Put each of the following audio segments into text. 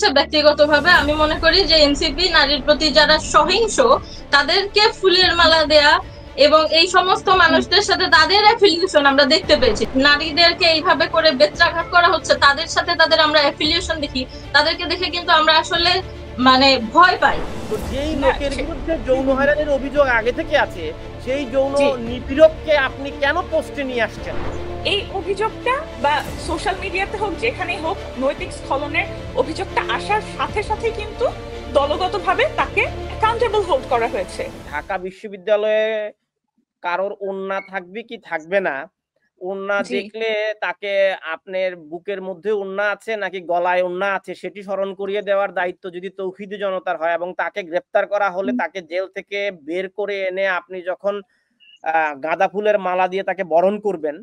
এসেছে ব্যক্তিগতভাবে আমি মনে করি যে এনসিপি নারীর প্রতি যারা সহিংস তাদেরকে ফুলের মালা দেয়া এবং এই সমস্ত মানুষদের সাথে তাদের অ্যাফিলিয়েশন আমরা দেখতে পেয়েছি। নারীদেরকে এইভাবে করে বেত্রাঘাত করা হচ্ছে, তাদের সাথে তাদের আমরা অ্যাফিলিয়েশন দেখি, তাদেরকে দেখে কিন্তু আমরা আসলে মানে ভয় পাই। তো যেই লোকের বিরুদ্ধে যৌন হয়রানির অভিযোগ আগে থেকে আছে সেই যৌন নিপীড়ককে আপনি কেন পোস্টে নিয়ে আসছেন? এই অভিযোগটা বা সোশ্যাল মিডিয়াতে হোক যেখানেই হোক নৈতিক স্খলনের অভিযোগটা আসার সাথে সাথে কিন্তু দলগতভাবে তাকে অ্যাকাউন্টেবল হোল্ড করা হয়েছে। ঢাকা বিশ্ববিদ্যালয়ে কারোর ওন্না থাকবে কি থাকবে না, ওন্না দেখলে তাকে আপনার বুকের মধ্যে ওন্না আছে নাকি গলায় ওন্না আছে সেটি স্মরণ করিয়ে দেওয়ার দায়িত্ব যদি তৌহিদি জনতার হয়, এবং তাকে গ্রেপ্তার করা হলে তাকে জেল থেকে বের করে এনে আপনি যখন গাঁদা ফুলের মালা দিয়ে তাকে বরণ করবেন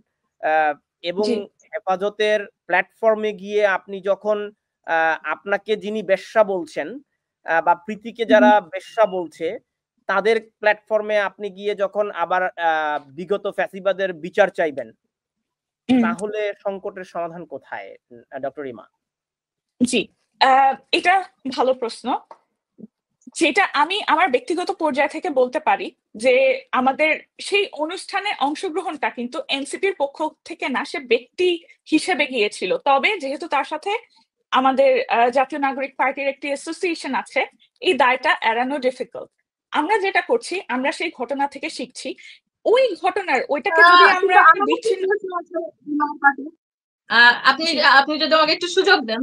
এবং হেফাজতের প্ল্যাটফর্মে গিয়ে আপনি যখন আপনাকে যিনি বেশ্যা বলছেন বা প্রীতিকে যারা বেশ্যা বলছে তাদের প্ল্যাটফর্মে আপনি গিয়ে যখন আবার বিগত ফ্যাসিবাদের বিচার চাইবেন, তাহলে সংকটের সমাধান কোথায় ডক্টর ইমা? জি, এটা ভালো প্রশ্ন। যেটা আমি আমার ব্যক্তিগত পর্যায় থেকে বলতে পারি যে আমাদের সেই অনুষ্ঠানে অংশগ্রহণটা কিন্তু এনসিপির পক্ষ থেকে না, সে ব্যক্তি হিসেবে গিয়েছিল। তবে যেহেতু তার সাথে আমাদের জাতীয় নাগরিক পার্টির একটি অ্যাসোসিয়েশন আছে, এই দায়টা এড়ানো ডিফিকাল্ট। আমরা যেটা করছি, আমরা সেই ঘটনা থেকে শিখছি। ওই ঘটনার ওইটাকে যদি আমরা আপনি যদি আমাকে একটু সুযোগ দেন,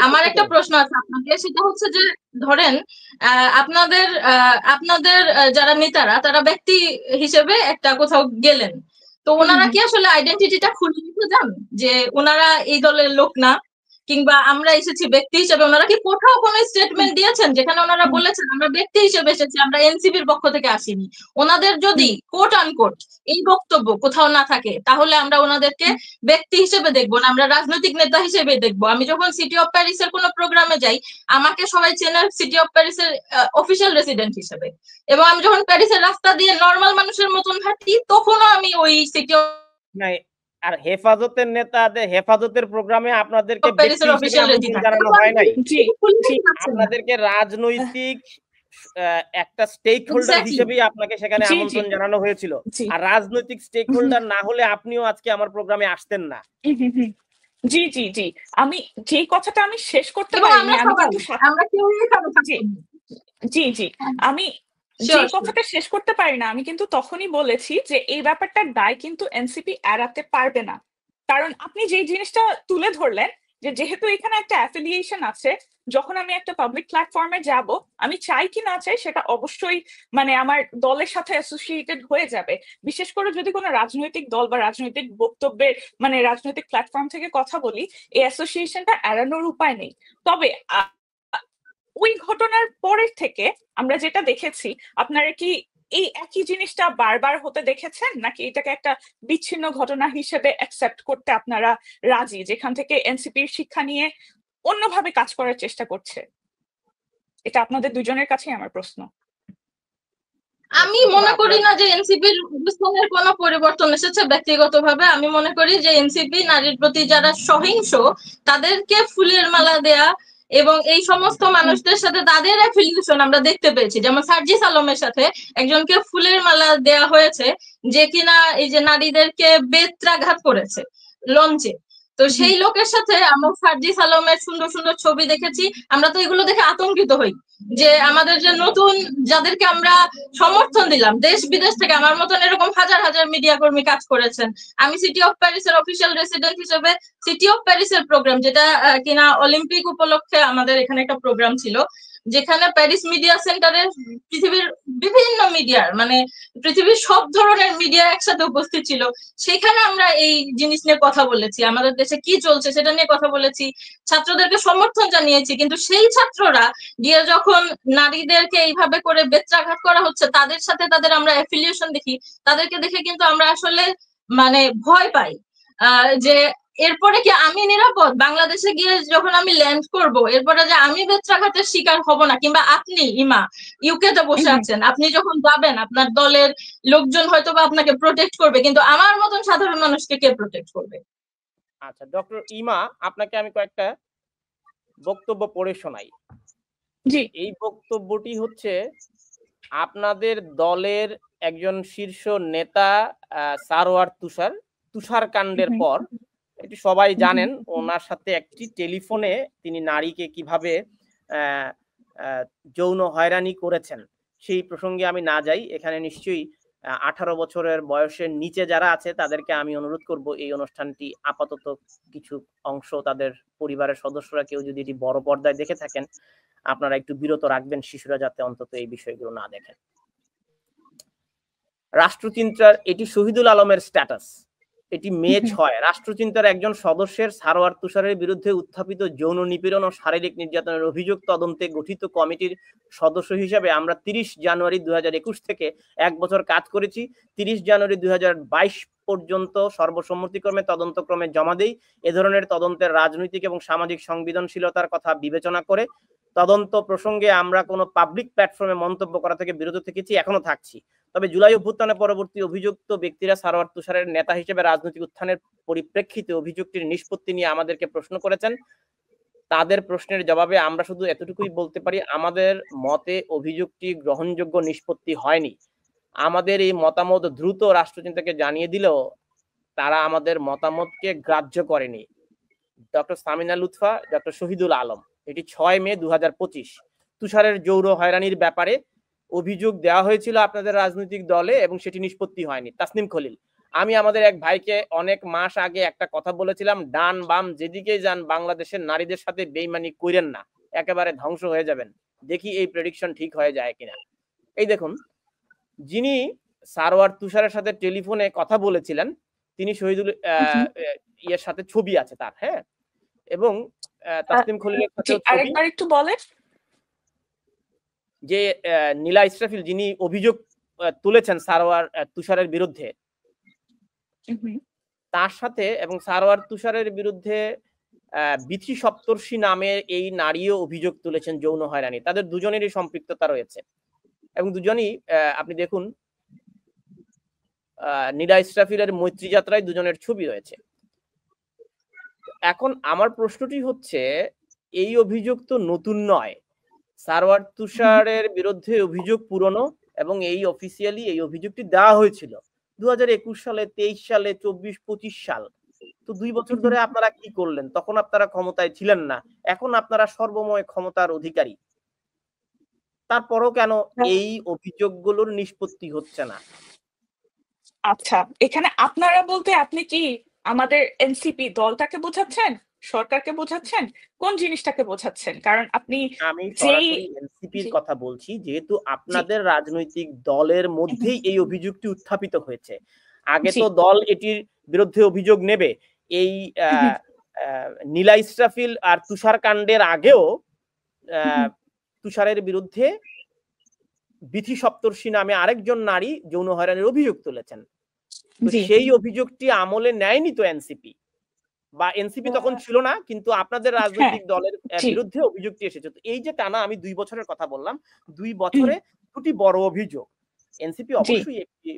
আমার একটা প্রশ্ন আছে আপনাকে, সেটা হচ্ছে যে ধরেন আপনাদের যারা নেতারা তারা ব্যক্তি হিসেবে একটা কোথাও গেলেন, তো ওনারা কি আসলে আইডেন্টিটিটা খুলে দিতে যান যে ওনারা এই দলের লোক না, কিংবা আমরা এসেছি ব্যক্তি হিসেবে? ওনারা কি কোথাও কোনো স্টেটমেন্ট দিয়েছেন যেখানে ওনারা বলেছেন আমরা ব্যক্তি হিসেবে এসেছি, আমরা এনসিপির পক্ষ থেকে আসিনি? ওনাদের যদি কোট আনকোট এই বক্তব্য কোথাও না থাকে তাহলে আমরা ওনাদেরকে ব্যক্তি হিসেবে দেখবো না, আমরা রাজনৈতিক নেতা হিসেবে দেখবো। আমি যখন সিটি অফ প্যারিসের কোনো প্রোগ্রামে যাই আমাকে সবাই চেনে সিটি অফ প্যারিসের অফিসিয়াল রেসিডেন্ট হিসেবে, এবং আমি যখন প্যারিসের রাস্তা দিয়ে নর্মাল মানুষের মতন হাঁটি তখনও আমি ওই সিটি অফ আর হেফাজতের নেতাদের হেফাজতের প্রোগ্রামে আপনাদেরকে জানানো হয় নাই, আপনাদেরকে রাজনৈতিক একটা স্টেক হোল্ডার হিসেবেই আপনাকে সেখানে আমন্ত্রণ জানানো হয়েছিল। আর রাজনৈতিক স্টেক হোল্ডার না হলে আপনিও আজকে আমার প্রোগ্রামে আসতেন না। জি জি জি, আমি যে কথাটা আমি শেষ করতে পারিনি, আমি কিন্তু জি জি আমি যে কথাটা শেষ করতে পারি না, আমি কিন্তু তখনই বলেছি যে এই ব্যাপারটার দায় কিন্তু এনসিপি এড়াতে পারবে না। কারণ আপনি যে জিনিসটা তুলে ধরলেন যে যেহেতু এখানে একটা অ্যাফিলিয়েশন আছে, যখন আমি একটা পাবলিক প্ল্যাটফর্মে যাব, আমি চাই কি না চাই সেটা অবশ্যই মানে আমার দলের সাথে অ্যাসোসিয়েটেড হয়ে যাবে। বিশেষ করে যদি কোনো রাজনৈতিক দল বা রাজনৈতিক বক্তব্যের মানে রাজনৈতিক প্ল্যাটফর্ম থেকে কথা বলি, এই অ্যাসোসিয়েশনটা এড়ানোর উপায় নেই। তবে ওই ঘটনার পরের থেকে আমরা যেটা দেখেছি, আপনারা কি এই একই জিনিসটা বারবার হতে দেখেছেন, নাকি এটাকে একটা বিচ্ছিন্ন ঘটনা হিসেবে অ্যাকসেপ্ট করতে আপনারা রাজি, যেখান থেকে এনসিপির শিক্ষা নিয়ে অন্যভাবে কাজ করার চেষ্টা করছে? এটা আপনাদের দুজনের কাছেই আমার প্রশ্ন। আমি মনে করি না যে এনসিপির অবস্থানের কোনো পরিবর্তন এসেছে। ব্যক্তিগতভাবে আমি মনে করি যে এনসিপি নারীর প্রতি যারা সহিংস তাদেরকে ফুলের মালা দেয়া এবং এই সমস্ত মানুষদের সাথে তাদের অ্যাফিলিয়েশন আমরা দেখতে পেয়েছি। যেমন সার্জিস আলমের সাথে একজনকে ফুলের মালা দেয়া হয়েছে যে কিনা এই যে নারীদেরকে বেত্রাঘাত করেছে লঞ্চে। তো সেই লোকের সাথে আমরা সার্জিস আলমের সুন্দর সুন্দর ছবি দেখেছি, আমরা তো এগুলো দেখে আতঙ্কিত হই যে আমাদের যে নতুন যাদেরকে আমরা সমর্থন দিলাম দেশ বিদেশ থেকে, আমার মতন এরকম হাজার হাজার মিডিয়া কর্মী কাজ করেছেন। আমি সিটি অফ প্যারিসের অফিসিয়াল রেসিডেন্ট হিসেবে সিটি অফ প্যারিসের প্রোগ্রাম, যেটা কিনা অলিম্পিক উপলক্ষে আমাদের এখানে একটা প্রোগ্রাম ছিল, যেখানে প্যারিস মিডিয়া সেন্টারে পৃথিবীর বিভিন্ন মিডিয়ার মানে পৃথিবীর সব ধরনের মিডিয়া একসাথে উপস্থিত ছিল। সেখানে আমরা এই জিনিস নিয়ে কথা বলেছি, আমাদের দেশে কি চলছে সেটা নিয়ে কথা বলেছি, ছাত্রদেরকে সমর্থন জানিয়েছি। কিন্তু সেই ছাত্ররা গিয়ে যখন নারীদেরকে এইভাবে করে বেত্রাঘাত করা হচ্ছে, তাদের সাথে তাদের আমরা অ্যাফিলিয়েশন দেখি, তাদেরকে দেখে কিন্তু আমরা আসলে মানে ভয় পাই যে এরপরে কি আমি নিরাপদ? বাংলাদেশে গিয়ে যখন আমি ল্যান্ড করব, এরপরে যে আমি বেত্রাঘাতের শিকার হব না, কিংবা আপনি ইমা ইউকে তে বসে আছেন, আপনি যখন যাবেন আপনার দলের লোকজন হয়তো বা আপনাকে প্রোটেক্ট করবে, কিন্তু আমার মতন সাধারণ মানুষকে কে প্রোটেক্ট করবে? আচ্ছা ডক্টর ইমা, আপনাকে আমি কয়েকটা বক্তব্য পড়ে শোনাই। জি। এই বক্তব্যটি হচ্ছে আপনাদের দলের একজন শীর্ষ নেতা সারোয়ার তুষার কাণ্ডের পর, এটি সবাই জানেন, ওনার সাথে একটি টেলিফোনে তিনি নারীকে কিভাবে যৌন হয়রানি করেছেন সেই প্রসঙ্গে আমি না যাই। এখানে নিশ্চয়ই 18 বছরের বয়সের নিচে যারা আছে তাদেরকে আমি অনুরোধ করব এই অনুষ্ঠানটি আপাতত কিছু অংশ তাদের পরিবারের সদস্যরা কেউ যদি এটি বড় পর্দায় দেখে থাকেন আপনারা একটু বিরত রাখবেন, শিশুরা যাতে অন্তত এই বিষয়গুলো না দেখেন। রাষ্ট্রচিন্তার এটি শহীদুল আলমের স্ট্যাটাস, এটি মে 6। রাষ্ট্রচিন্তার একজন সদস্যের সারোয়ার তুষারের বিরুদ্ধে উত্থাপিত যৌন নিপীড়ন ও শারীরিক নির্যাতনের অভিযোগ তদন্তে গঠিত কমিটির সদস্য হিসেবে আমরা 30 জানুয়ারি 2021 থেকে 1 বছর কাজ করেছি। 30 জানুয়ারি 2022 পর্যন্ত সর্বসম্মতিক্রমে তদন্তক্রমে জমা দেই। এ ধরনের তদন্তের রাজনৈতিক এবং সামাজিক সংবেদনশীলতার কথা বিবেচনা করে তদন্ত প্রসঙ্গে আমরা কোনো পাবলিক প্ল্যাটফর্মে মন্তব্য করা থেকে বিরত থেকেছি, এখনো থাকছি। তবে জুলাই অভ্যুত্থানের পরবর্তী অভিযুক্ত ব্যক্তিরা সারোয়ার তুষারের নেতা হিসেবে রাজনৈতিক উত্থানের পরিপ্রেক্ষিতে অভিযোগটির নিষ্পত্তি নিয়ে আমাদেরকে প্রশ্ন করেছেন। তাদের প্রশ্নের জবাবে আমরা শুধু এতটুকুই বলতে পারি, আমাদের মতে অভিযোগটি গ্রহণযোগ্য নিষ্পত্তি হয়নি। আমাদের এই মতামত দ্রুত রাষ্ট্রচিন্তাকে জানিয়ে দিলেও তারা আমাদের মতামতকে গ্রাহ্য করেনি। Doctor Samina Lutfa, doctor Shahidul Alam. এটি 6 মে 2025। তুষারের যৌন হয়রানির ব্যাপারে অভিযোগ দেওয়া হয়েছিল আপনাদের রাজনৈতিক দলে এবং সেটি নিষ্পত্তি হয়নি। তাসনিম খলিল, আমি আমাদের এক ভাইকে অনেক মাস আগে একটা কথা বলেছিলাম, ডান বাম যেদিকেই যান বাংলাদেশের নারীদের সাথে বেইমানি করেন না, একেবারে ধ্বংস হয়ে যাবেন। দেখি এই প্রেডিকশন ঠিক হয়ে যায় কিনা। এই দেখুন, যিনি সারোয়ার তুষারের সাথে টেলিফোনে কথা বলেছিলেন তিনি শহীদুল ইয়ের সাথে ছবি আছে তার, হ্যাঁ, এবং তাসনিম খলিলের সাথে আরেকবার একটু বলেন। যে নীলা ইসরাফিল যিনি অভিযোগ তুলেছেন সারোয়ার তুষারের বিরুদ্ধে, তার সাথে এবং সারোয়ার তুষারের বিরুদ্ধে বিথি সপ্তর্ষি নামের এই নারীও অভিযোগ তুলেছেন যৌন হয়রানি। তাদের দুজনেরই সম্পৃক্ততা রয়েছে এবং দুজনই আপনি দেখুন নীলা ইসরাফিলের মৈত্রী যাত্রায় দুজনের ছবি রয়েছে। এখন আমার প্রশ্নটি হচ্ছে, এই অভিযোগ তো নতুন নয়, সারোয়ার তুষারের বিরুদ্ধে অভিযোগ পুরনো এবং এই অফিসিয়ালি এই অভিযোগটি দেওয়া হয়েছিল 2021 সালে, 23 সালে, 24-25 সাল। তো 2 বছর ধরে আপনারা কি করলেন? তখন আপনারা ক্ষমতায় ছিলেন না, এখন আপনারা সর্বময় ক্ষমতার অধিকারী। তারপরও কেন এই অভিযোগগুলোর নিষ্পত্তি হচ্ছে না? আচ্ছা, এখানে আপনারা বলতে আপনি কি আমাদের এনসিপি দলটাকে বোঝাচ্ছেন, সরকারকে বোঝাচ্ছেন, কোন জিনিসটাকে বোঝাচ্ছেন? কারণ আপনি আমি সরাসরি এনসিপির কথা বলছি, যেহেতু আপনাদের রাজনৈতিক দলের মধ্যেই এই অভিযোগটি উত্থাপিত হয়েছে। আগে তো দল এটির বিরুদ্ধে অভিযোগ নেবে। এই নীলা ইসরাফিল আর তুষার কাণ্ডের আগেও তুষারের বিরুদ্ধে বিথি সপ্তর্ষি নামে আরেকজন নারী যৌন হয়রানির অভিযোগ তুলেছেন। সেই অভিযোগটি আমলে নেয়নি তো এনসিপি, বা এনসিপি তখন ছিল না, কিন্তু আপনাদের রাজনৈতিক দলের বিরুদ্ধে অভিযোগটি এসেছে। তো এই যে টানা আমি 2 বছরের কথা বললাম, 2 বছরে দুটি বড় অভিযোগ। এনসিপি অবশ্যই একটি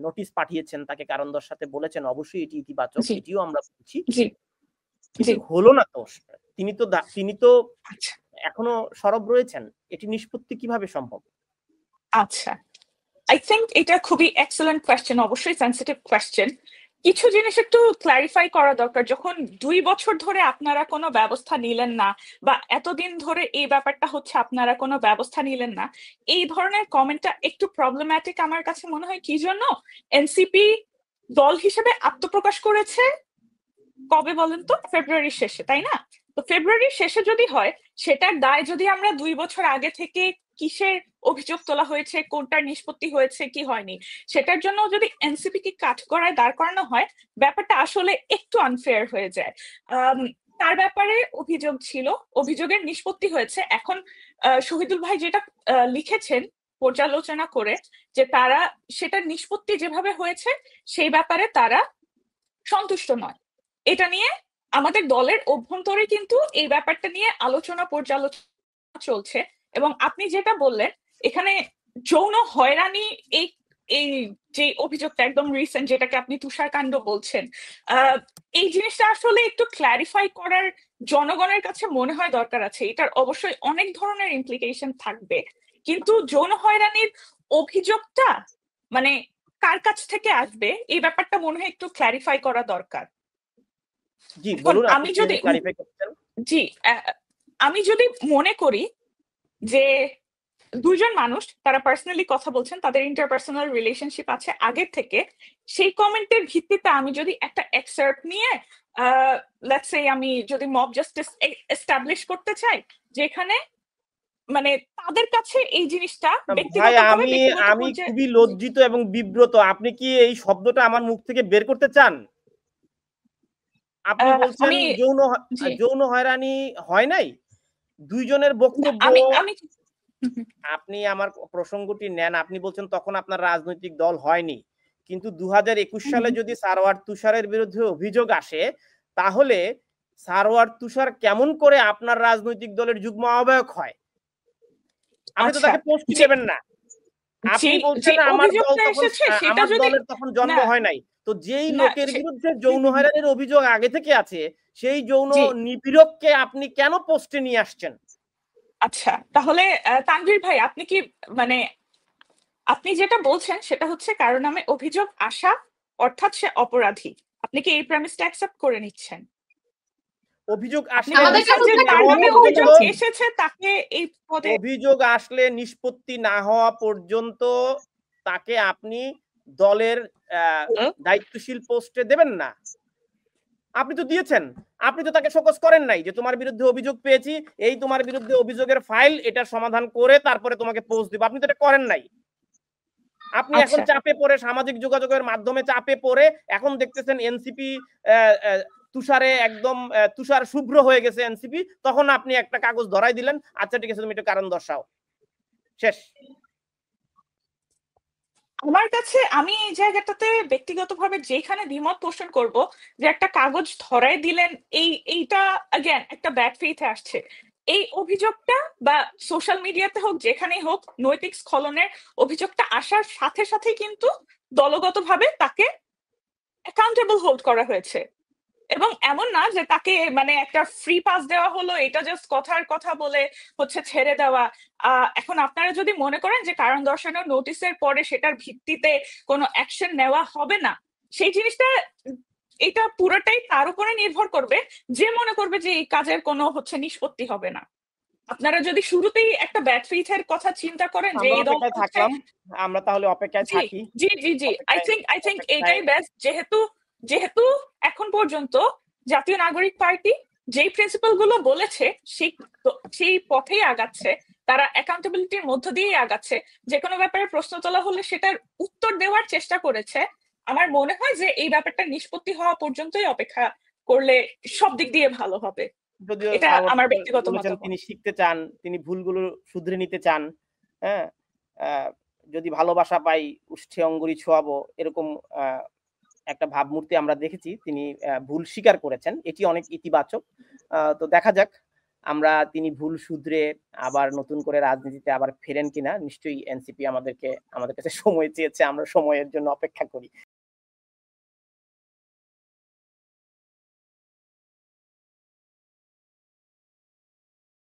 নোটিশ পাঠিয়েছেন, তাকে কারণ দর্শাতে বলেছেন, অবশ্যই এটি ইতিবাচক, এটিও আমরা বুঝছি, কিন্তু হলো না তো। তিনি তো এখনো সরব রয়েছেন, এটি নিষ্পত্তি কিভাবে সম্ভব? আচ্ছা, আই থিংক এটা খুবই এক্সেলেন্ট কোয়েশ্চেন, অবশ্যই সেনসিটিভ কোয়েশ্চেন। কিছু জিনিস একটু ক্লারিফাই করা দরকার। যখন 2 বছর ধরে আপনারা কোনো ব্যবস্থা নিলেন না, বা এতদিন ধরে এই ব্যাপারটা হচ্ছে আপনারা কোনো ব্যবস্থা নিলেন না, এই ধরনের কমেন্টটা একটু প্রবলেম্যাটিক আমার কাছে মনে হয়। কি জন্য? এনসিপি দল হিসেবে আত্মপ্রকাশ করেছে কবে বলেন তো? ফেব্রুয়ারির শেষে, তাই না? তো ফেব্রুয়ারির শেষে যদি হয়, সেটার দায় যদি আমরা 2 বছর আগে থেকে কিসের অভিযোগ তোলা হয়েছে, কোনটার নিষ্পত্তি হয়েছে কি হয়নি, সেটার জন্য যদি এনসিপি কে কাঠগড়ায় দাঁড় করানো হয়, ব্যাপারটা আসলে একটু আনফেয়ার হয়ে যায়। তার ব্যাপারে অভিযোগ ছিল, অভিযোগের নিষ্পত্তি হয়েছে। এখন শহীদুল ভাই যেটা লিখেছেন পর্যালোচনা করে, যে তারা সেটার নিষ্পত্তি যেভাবে হয়েছে সেই ব্যাপারে তারা সন্তুষ্ট নয়। এটা নিয়ে আমাদের দলের অভ্যন্তরে কিন্তু এই ব্যাপারটা নিয়ে আলোচনা পর্যালোচনা চলছে। এবং আপনি যেটা বললেন, এখানে যৌন হয়রানি এই যে অভিযোগটা একদম রিসেন্ট, যেটাকে আপনি তুষারকাণ্ড বলছেন, এই জিনিসটা আসলে একটু ক্ল্যারিফাই করার জনগণের কাছে মনে হয় দরকার আছে। এটার অবশ্যই অনেক ধরনের ইমপ্লিকেশন থাকবে, কিন্তু যৌন হয়রানির অভিযোগটা মানে কার কাছ থেকে আসবে এই ব্যাপারটা মনে হয় একটু ক্ল্যারিফাই করা দরকার। জি বলুন, আমি যদি ক্লারিফাই করতে চান। জি আমি যদি মনে করি যে দুজন মানুষ তারা পার্সোনালি কথা বলছেন, তাদের ইন্টারপার্সোনাল রিলেশনশিপ আছে আগের থেকে, সেই কমেন্টের ভিত্তিতে আমি যদি একটা এক্সার্ট নিয়ে লেটস সে আমি যদি মব জাস্টিস এস্টাবলিশ করতে চাই, যেখানে মানে তাদের কাছে এই জিনিসটা ভাই আমি খুবই লজ্জিত এবং বিব্রত। আপনি কি এই শব্দটা আমার মুখ থেকে বের করতে চান? আপনি বলছেন যৌন হয়রানি হয় নাই, দুইজনের বক্তব্য। আপনি আমার প্রসঙ্গটি নেন, আপনি বলছেন তখন আপনার রাজনৈতিক দল হয়নি, কিন্তু 2021 সালে যদি সারওয়ার তুষারের বিরুদ্ধে অভিযোগ আসে, তাহলে সারওয়ার তুষার কেমন করে আপনার রাজনৈতিক দলের যুগ্ম আহ্বায়ক হয়? আপনি তো তাকে পোস্ট দেবেন না। আপনি বলছেন আমার দলের তখন জন্ম হয় নাই। তো যেই লোকের বিরুদ্ধে যৌন হয়রানির অভিযোগ আগে থেকে আছে, সেই যৌন নিপীড়ককে আপনি কেন পোস্টে নিয়ে আসছেন? আচ্ছা, তাহলে তানভীর ভাই, আপনি কি মানে আপনি যেটা বলছেন সেটা হচ্ছে কারো নামে অভিযোগ আসা অর্থাৎ সে অপরাধী, আপনি কি এই প্রেমিসটা অ্যাকসেপ্ট করে নিচ্ছেন? অভিযোগ এসেছে তাকে এই পদে, অভিযোগ আসলে নিষ্পত্তি না হওয়া পর্যন্ত তাকে আপনি দলের দায়িত্বশীল পোস্টে দেবেন না। আপনি তো দিয়েছেন, আপনি তো তাকে শোকজ করেন নাই যে তোমার বিরুদ্ধে অভিযোগ পেয়েছি, এই তোমার বিরুদ্ধে অভিযোগের ফাইল, এটা সমাধান করে তারপরে তোমাকে পোস্ট দিব। আপনি তো এটা করেন নাই। আপনি এখন চাপে পড়ে, সামাজিক যোগাযোগের মাধ্যমে চাপে পড়ে এখন দেখতেছেন এনসিপি তুষারে একদম তুষার শুভ্র হয়ে গেছে এনসিপি, তখন আপনি একটা কাগজ ধরাই দিলেন, আচ্ছা ঠিক আছে তুমি একটু কারণ দর্শাও, শেষ। আমার কাছে আমি এই জায়গাটাতে ব্যক্তিগতভাবে যেখানে দ্বিমত পোষণ করব, যে একটা কাগজ ধরাই দিলেন, এইটা अगेन একটা ব্যাড ফেইথে আসছে। এই অভিযোগটা বা সোশ্যাল মিডিয়াতে হোক যেখানেই হোক, নৈতিক স্খলনের অভিযোগটা আসার সাথে সাথে কিন্তু দলগতভাবে তাকে অ্যাকাউন্টেবল হোল্ড করা হয়েছে, এবং এমন না যে তাকে মানে একটা ফ্রি পাস দেওয়া হলো, এটা জাস্ট কথার কথা বলে হচ্ছে ছেড়ে দেওয়া। এখন আপনারা যদি মনে করেন যে কারণ দর্শানোর নোটিশের পরে সেটার ভিত্তিতে কোনো অ্যাকশন নেওয়া হবে না, সেই জিনিসটা এটা পুরোটাই তার উপরে নির্ভর করবে যে মনে করবে যে এই কাজের কোনো হচ্ছে নিষ্পত্তি হবে না। আপনারা যদি শুরুতেই একটা ব্যাড ফেইথের কথা চিন্তা করেন যে এই দলটা থাকলাম, আমরা তাহলে অপেক্ষায় থাকি। জি জি জি আই থিংক এটাই বেস্ট, যেহেতু এখন পর্যন্ত জাতীয় নাগরিক পার্টি যেই প্রিন্সিপাল গুলো বলেছে সেই পথেই আগাচ্ছে, তারা অ্যাকাউন্টেবিলিটির মধ্য দিয়েই আগাচ্ছে। যে কোনো ব্যাপারে প্রশ্ন তোলা হলে সেটার উত্তর দেওয়ার চেষ্টা করেছে। আমার মনে হয় যে এই ব্যাপারটা নিষ্পত্তি হওয়া পর্যন্তই অপেক্ষা করলে সব দিক দিয়ে ভালো হবে। যদিও এটা আমার ব্যক্তিগত মতামত। তিনি শিখতে চান, তিনি ভুলগুলো শুধরে নিতে চান, হ্যাঁ, যদি ভালোবাসা পাই উষ্ঠে অঙ্গুরি ছোঁয়াবো, এরকম একটা ভাবমূর্তি আমরা দেখেছি। তিনি ভুল স্বীকার করেছেন, এটি অনেক ইতিবাচক। তো দেখা যাক আমরা তিনি ভুল শুধরে আবার নতুন করে রাজনীতিতে আবার ফেরেন কিনা। নিশ্চয়ই এনসিপি আমাদের কাছে সময় চেয়েছে, আমরা সময়ের জন্য অপেক্ষা করি।